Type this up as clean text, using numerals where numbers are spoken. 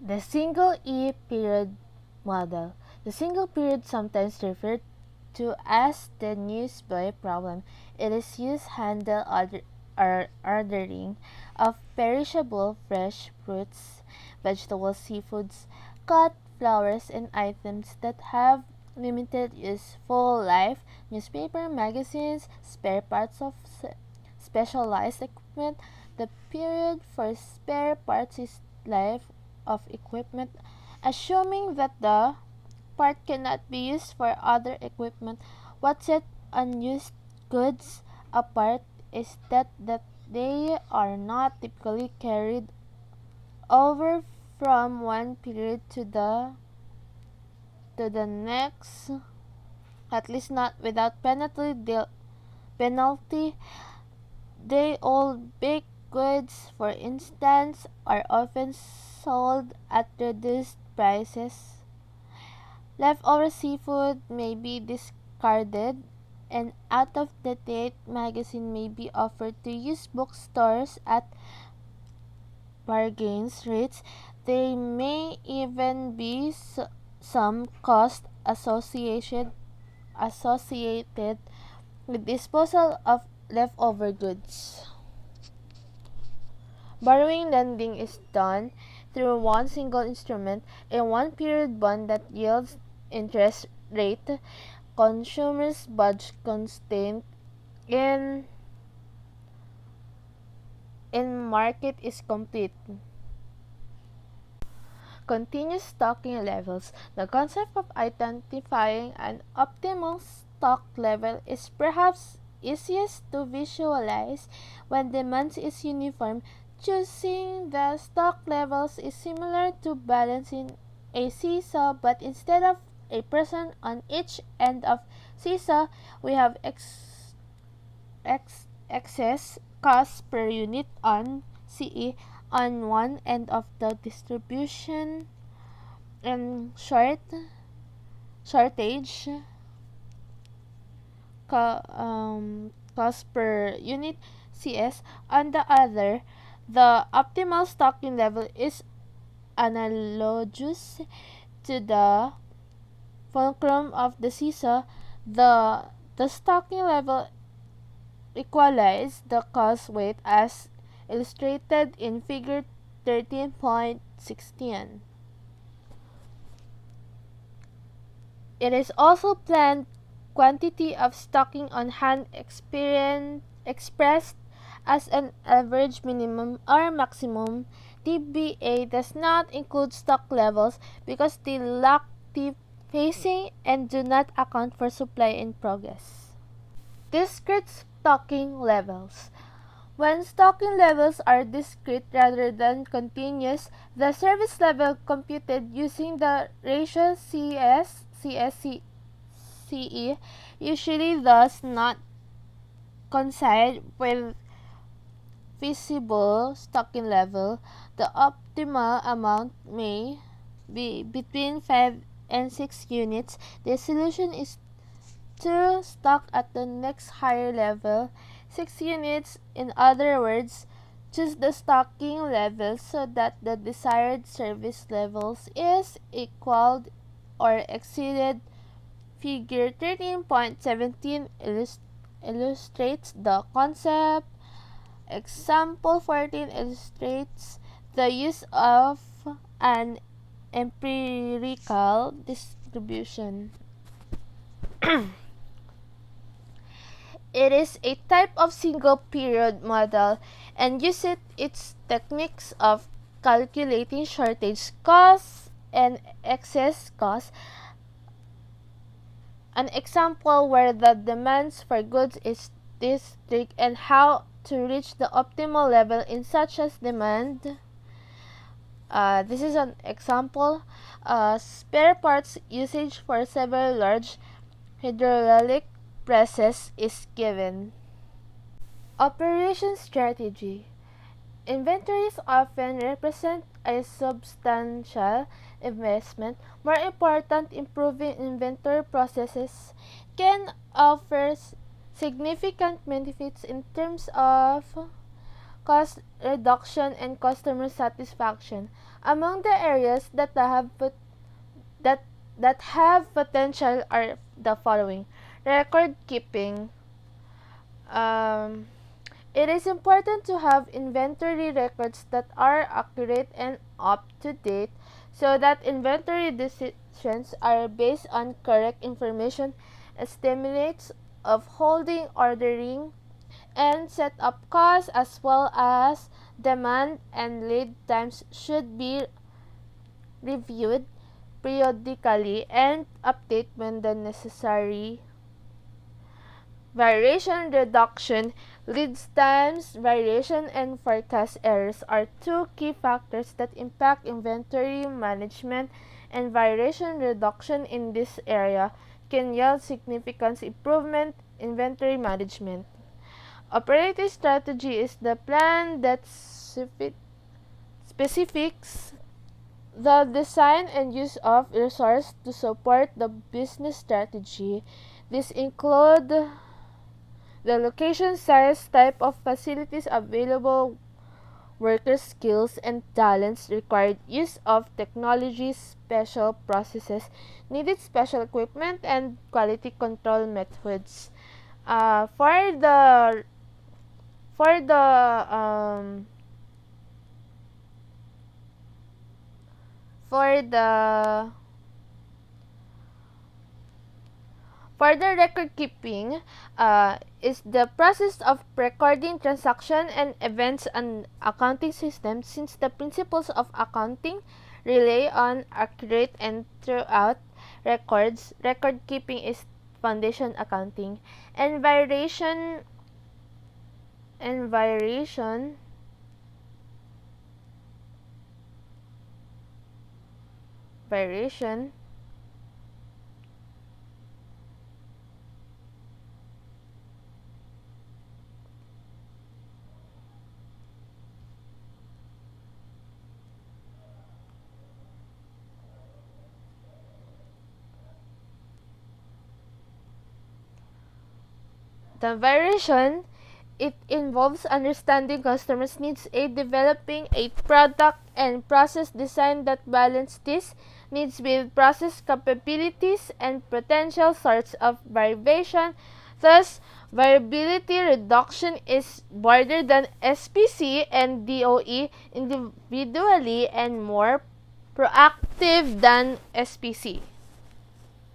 The single E period model. The single period, sometimes referred to as the newsboy problem, it is used to handle ordering of perishable fresh fruits, vegetables, seafoods, cut flowers, and items that have limited useful life. Newspaper, magazines, spare parts of specialized equipment. The period for spare parts is life of equipment, assuming that the part cannot be used for other equipment. What sets unused goods apart is that they are not typically carried over from one period to the next, at least not without penalty. Day old baked goods, for instance, are often sold at reduced prices. Leftover seafood may be discarded, and out-of-date magazine may be offered to used bookstores at bargains rates. There may even be some cost associated with disposal of leftover goods. Borrowing lending is done through one single instrument, a one-period bond that yields interest rate. Consumers' budget constraint in market is complete. Continuous stocking levels. The concept of identifying an optimal stock level is perhaps easiest to visualize when demand is uniform. Choosing the stock levels is similar to balancing a seesaw, but instead of a person on each end of seesaw, we have excess cost per unit on CE on one end of the distribution, and shortage cost per unit CS on the other. The optimal stocking level is analogous to the fulcrum of the seesaw. The stocking level equalize the cost weight as illustrated in figure 13.16. It is also planned quantity of stocking on hand expressed as an average minimum or maximum. TBA does not include stock levels because they lack the phasing and do not account for supply in progress. Discrete stocking levels. When stocking levels are discrete rather than continuous, the service level computed using the ratio CE usually does not coincide with feasible stocking level. The optimal amount may be between 5 and 6 units. The solution is to stock at the next higher level, 6 units. In other words, choose the stocking level so that the desired service levels is equaled or exceeded. Figure 13.17 illustrates the concept. Example 14 illustrates the use of an empirical distribution. It is a type of single period model and uses its techniques of calculating shortage costs and excess costs. An example where the demands for goods is distinct and how to reach the optimal level in such as demand. This is an example. Spare parts usage for several large hydraulic presses is given. Operation strategy. Inventories often represent a substantial investment. More important, improving inventory processes can offer significant benefits in terms of cost reduction, and customer satisfaction. Among the areas that that have potential are the following: record keeping. Um, it is important to have inventory records that are accurate and up to date so that inventory decisions are based on correct information. Estimates of holding, ordering, and setup costs as well as demand and lead times should be reviewed periodically and update when the necessary. Variation reduction, lead times, variation, and forecast errors are two key factors that impact inventory management, and variation reduction in this area can yield significant improvement in inventory management. Operating strategy is the plan that specifics the design and use of resources to support the business strategy. This include the location, size, type of facilities available, worker skills and talents required, use of technology, special processes needed, special equipment, and quality control methods. Uh, for the for the um, for the For the record keeping is the process of recording transaction and events and accounting systems. Since the principles of accounting rely on accurate and throughout records, record keeping is foundation accounting. And variation variation The variation, it involves understanding customers' needs, developing a product and process design that balance these needs with process capabilities and potential source of variation. Thus, variability reduction is broader than SPC and DOE individually and more proactive than SPC.